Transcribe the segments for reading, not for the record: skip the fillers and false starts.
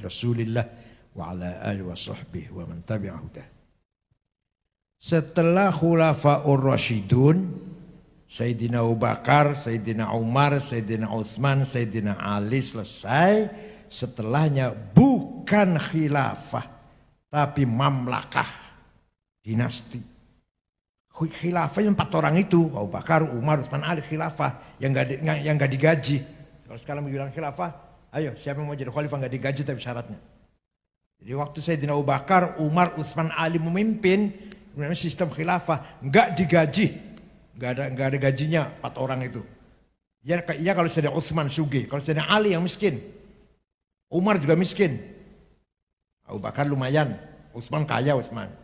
Rasulillah wa ala alihi wa sahbihi wa man tabi'a hudah. Setelah Khulafaur Rasyidun, Sayyidina Abu Bakar, Sayyidina Umar, Sayyidina Utsman, Sayyidina Ali selesai, setelahnya bukan khilafah tapi mamlakah, dinasti. Khilafah yang 4 orang itu, Abu Bakar, Umar, Utsman, Ali, khilafah yang nggak digaji. Kalau sekarang bilang khilafah, ayo siapa yang mau jadi khalifah nggak digaji tapi syaratnya. Jadi waktu Sayyidina Abu Bakar, Umar, Utsman, Ali memimpin, namanya sistem khilafah, nggak digaji, nggak ada gajinya 4 orang itu. Ya kalau Sayyidina Utsman sugih, kalau Sayyidina Ali yang miskin, Umar juga miskin, Abu Bakar lumayan, Utsman kaya Utsman.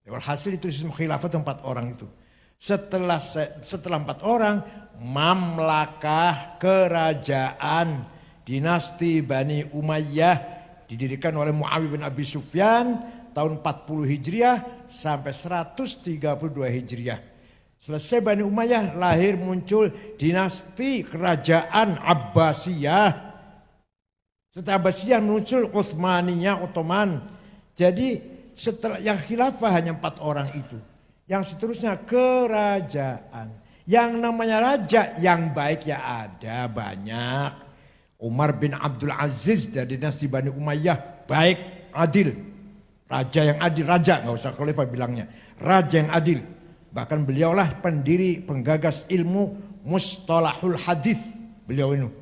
Hasil itu sistem khilafah 4 orang itu. Setelah 4 orang, mamlakah kerajaan dinasti Bani Umayyah didirikan oleh Muawiyah bin Abi Sufyan tahun 40 Hijriah sampai 132 Hijriah. Selesai Bani Umayyah, lahir muncul dinasti kerajaan Abbasiyah. Setelah Abbasiyah muncul Utsmaniyah, Ottoman. Jadi setelah yang khilafah hanya 4 orang itu. Yang seterusnya kerajaan. Yang namanya raja yang baik ya ada banyak. Umar bin Abdul Aziz dari dinasti Bani Umayyah baik, adil. Raja yang adil, raja nggak usah khalifah bilangnya. Raja yang adil. Bahkan beliaulah pendiri, penggagas ilmu mustalahul hadis. Beliau ini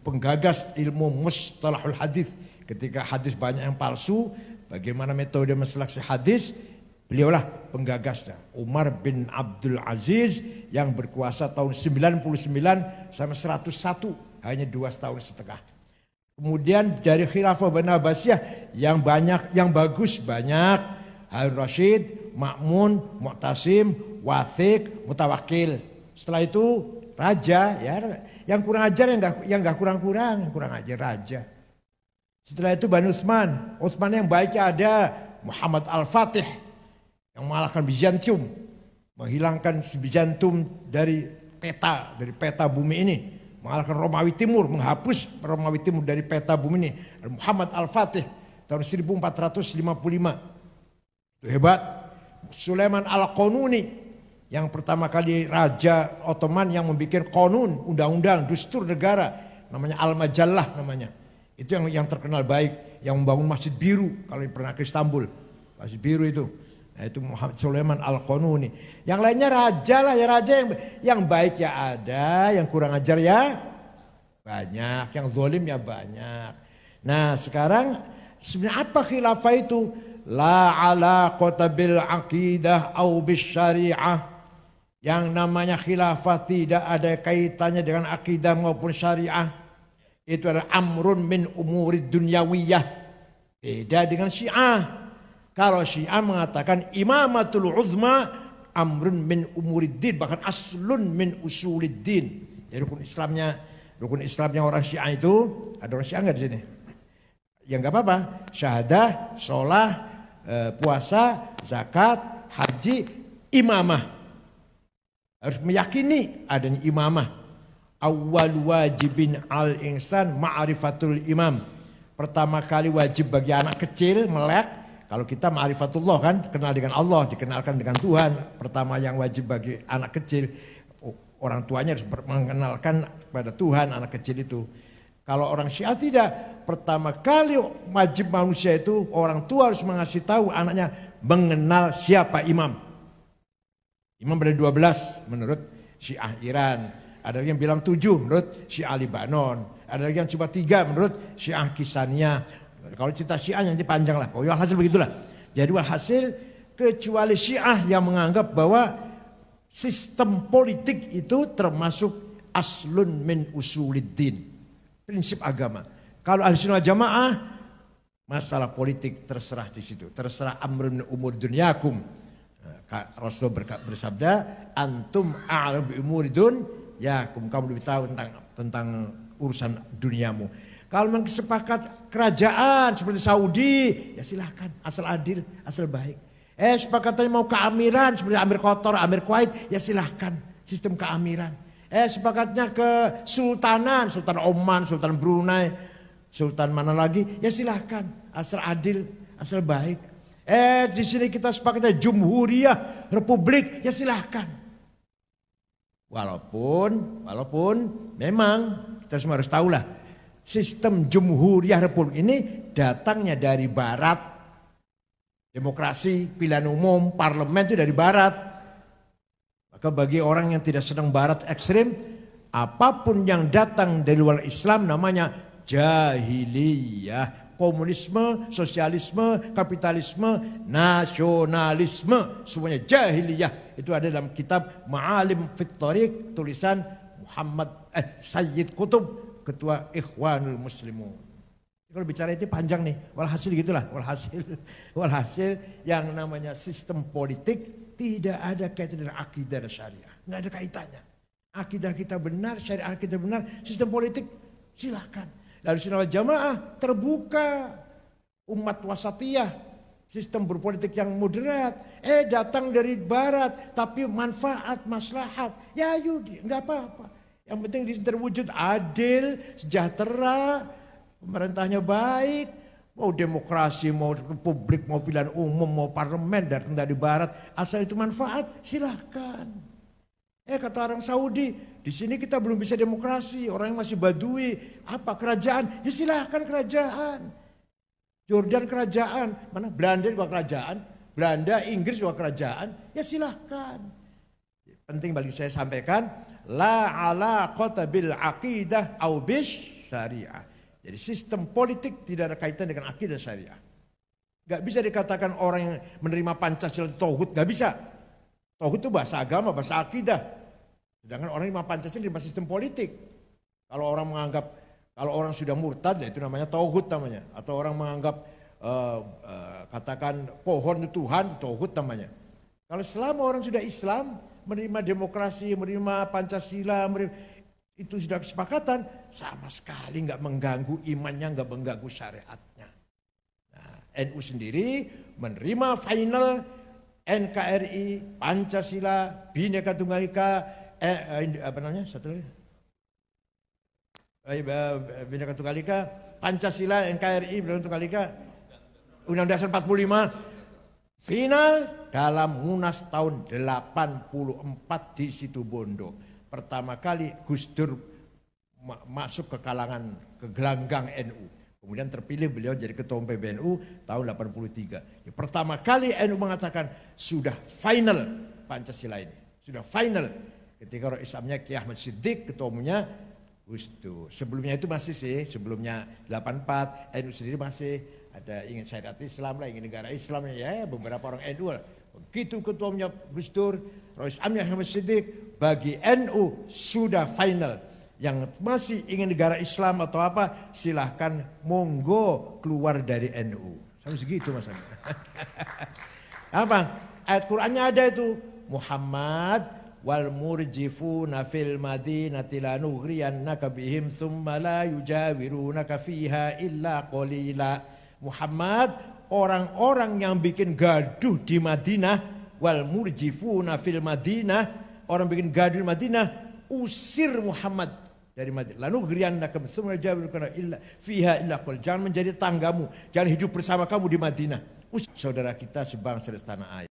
penggagas ilmu mustalahul hadis. Ketika hadis banyak yang palsu, bagaimana metode menseleksi hadis, beliaulah penggagasnya. Umar bin Abdul Aziz yang berkuasa tahun 99 sampai 101, hanya 2,5 tahun. Kemudian dari khilafah Bani Abbasiyah yang banyak, yang bagus banyak. Harun Rashid, Ma'mun, Mu'tasim, Wathiq, Mutawakil. Setelah itu raja, ya yang kurang ajar yang nggak kurang-kurang, yang kurang ajar raja. Setelah itu Bani Utsman, Utsman yang baiknya ada Muhammad Al-Fatih yang mengalahkan Bizantium, menghilangkan Bizantium dari peta bumi ini, mengalahkan Romawi Timur, menghapus Romawi Timur dari peta bumi ini. Muhammad Al-Fatih tahun 1455, itu hebat. Sulaiman Al-Qanuni yang pertama kali raja Ottoman yang membuat konun, undang-undang, dustur negara, namanya Al-Majallah namanya. Itu yang terkenal baik, yang membangun Masjid Biru kalau pernah ke Istanbul. Masjid Biru itu. Nah, itu Muhammad Sulaiman Al-Qanuni. Yang lainnya raja lah, ya raja yang baik ya ada, yang kurang ajar ya banyak, yang zalim ya banyak. Nah, sekarang sebenarnya apa khilafah itu? La alaqata bil aqidah au bis syariah. Yang namanya khilafah tidak ada kaitannya dengan akidah maupun syariah. Itu adalah amrun min umurid dunyawiyah. Beda dengan Syiah. Kalau Syiah mengatakan imamatul uzma amrun min umuriddin, bahkan aslun min usuliddin. Jadi rukun Islamnya orang Syiah itu, ada orang Syiah enggak di sini? Ya enggak apa-apa. Syahadah, sholah, puasa, zakat, haji, imamah. Harus meyakini adanya imamah. Awal wajibin al-insan ma'rifatul imam. Pertama kali wajib bagi anak kecil melek. Kalau kita ma'rifatullah kan, kenal dengan Allah, dikenalkan dengan Tuhan. Pertama yang wajib bagi anak kecil, orang tuanya harus mengenalkan kepada Tuhan anak kecil itu. Kalau orang Syiah tidak, pertama kali wajib manusia itu orang tua harus mengasih tahu anaknya mengenal siapa imam. Imam ada 12 menurut Syiah Iran. Ada yang bilang 7 menurut Syiah Libanon. Ada yang cuma 3 menurut Syiah Kisaniyah. Kalau cerita Syiah nanti panjang lah. Pokoknya hasil begitulah. Jadi hasil kecuali Syiah yang menganggap bahwa sistem politik itu termasuk aslun min usuliddin. Prinsip agama. Kalau Ahlussunnah Jamaah, masalah politik terserah di situ. Terserah amrun min umur dunyakum. Rasulullah bersabda, antum a'lam bi umuridun. Ya, kamu lebih tahu tentang urusan duniamu. Kalau memang sepakat kerajaan seperti Saudi, ya silahkan, asal adil, asal baik. Sepakatnya mau keamiran seperti Amir Qatar, Amir Kuwait, ya silahkan, sistem keamiran. Sepakatnya ke Sultan Oman, Sultan Brunei, sultan mana lagi, ya silahkan, asal adil, asal baik. Di sini kita sepakatnya jumhuriyah, republik, ya silahkan. Walaupun memang kita semua harus tahulah, sistem jumhuriyah republik ini datangnya dari barat. Demokrasi, pilihan umum, parlemen itu dari barat. Maka bagi orang yang tidak senang barat ekstrim, apapun yang datang dari luar Islam namanya jahiliyah. Komunisme, sosialisme, kapitalisme, nasionalisme, semuanya jahiliyah. Itu ada dalam kitab Ma'alim fit Thariq, tulisan Sayyid Qutb, ketua Ikhwanul Muslimun. Kalau bicara itu panjang nih, walhasil gitulah, walhasil yang namanya sistem politik tidak ada kaitan dengan akidah dan syariah, nggak ada kaitannya. Akidah kita benar, syariah kita benar, sistem politik silakan. Dari Sunnah Jamaah terbuka, umat wasatiyah, sistem berpolitik yang moderat, datang dari barat, tapi manfaat, maslahat, ya yudi, nggak apa-apa. Yang penting terwujud adil, sejahtera, pemerintahnya baik, mau demokrasi, mau republik, mau pilihan umum, mau parlemen datang dari barat, asal itu manfaat, silahkan. Kata orang Saudi, di sini kita belum bisa demokrasi, orang yang masih badui, apa kerajaan? Ya silahkan kerajaan. Jordan kerajaan, mana Belanda juga kerajaan, Belanda, Inggris juga kerajaan, ya silahkan. Penting bagi saya sampaikan, la alaqata bil aqidah au bis syariah. Jadi sistem politik tidak ada kaitan dengan akidah syariah. Gak bisa dikatakan orang yang menerima Pancasila itu tauhid, gak bisa. Tauhid itu bahasa agama, bahasa akidah. Sedangkan orang yang menerima Pancasila menerima sistem politik. Kalau orang menganggap, kalau orang sudah murtad, ya itu namanya tauhid namanya. Atau orang menganggap, katakan pohon itu Tuhan, tauhid namanya. Kalau selama orang sudah Islam, menerima demokrasi, menerima Pancasila, itu sudah kesepakatan, sama sekali nggak mengganggu imannya, nggak mengganggu syariatnya. Nah, NU sendiri menerima final NKRI, Pancasila, Bhinneka Tunggal Ika, apa namanya satu lagi? Bhinneka Tunggal Ika, Pancasila, NKRI, Bhinneka Tunggal Ika, Undang-Undang Dasar 45, final dalam Munas tahun 84 di Situbondo. Pertama kali Gus Dur masuk ke kalangan, ke gelanggang NU. Kemudian terpilih beliau jadi ketua umum PBNU tahun 83. Ya, pertama kali NU mengatakan sudah final Pancasila ini. Sudah final. Ketika orang Islamnya Kiai Ahmad Siddiq, ketua umumnya Gus Dur. Sebelumnya itu masih sih, sebelumnya 84, NU sendiri masih ada ingin syariat Islam lah, ingin negara Islam ya, beberapa orang NU lah. Begitu ketua umumnya Gus Dur, Rois Amir Ahmad Siddiq, bagi NU sudah final. Yang masih ingin negara Islam atau apa, silahkan monggo keluar dari NU. Sampai segitu mas. Apa? Ayat Qur'annya ada itu. Muhammad wal murjifuna fil madinati la nughriyannaka bihim thumma la yujawirunaka fiha illa qalila. Muhammad, orang-orang yang bikin gaduh di Madinah, wal murjifuna fil Madinah, orang bikin gaduh di Madinah, usir Muhammad dari Madinah. Lalu ghriyannakum tsumma jabirukana illa fiha illa qul. Jangan menjadi tanggamu, jangan hidup bersama kamu di Madinah. Saudara kita sebangsa di tanah air.